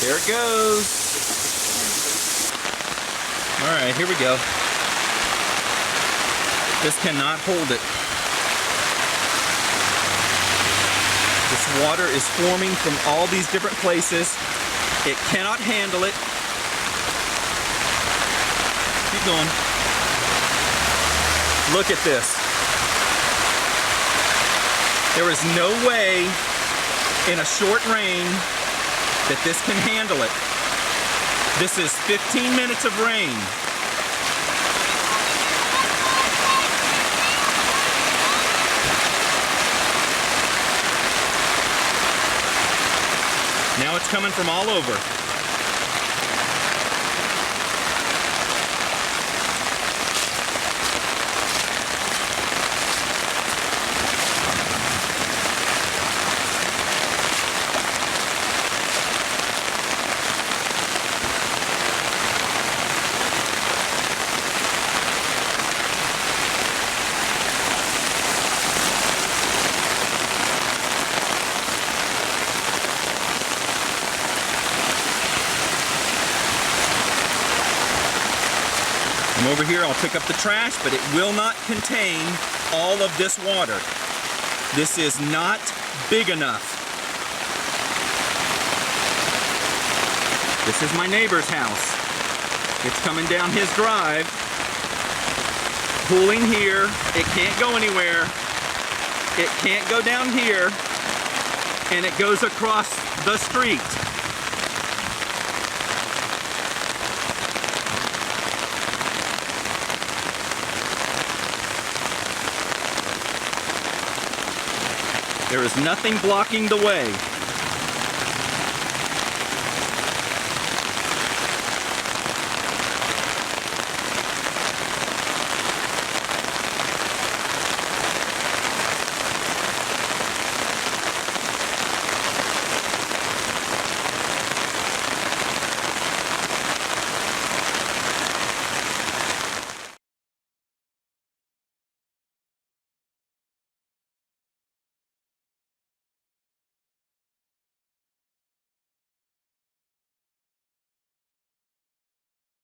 There it goes. All right, here we go. This cannot hold it. This water is forming from all these different places. It cannot handle it. Keep going. Look at this. There is no way in a short rain that this can handle it. This is 15 minutes of rain. Now it's coming from all over. From over here, I'll pick up the trash, but it will not contain all of this water. This is not big enough. This is my neighbor's house. It's coming down his drive, pooling here. It can't go anywhere. It can't go down here, and it goes across the street. There is nothing blocking the way.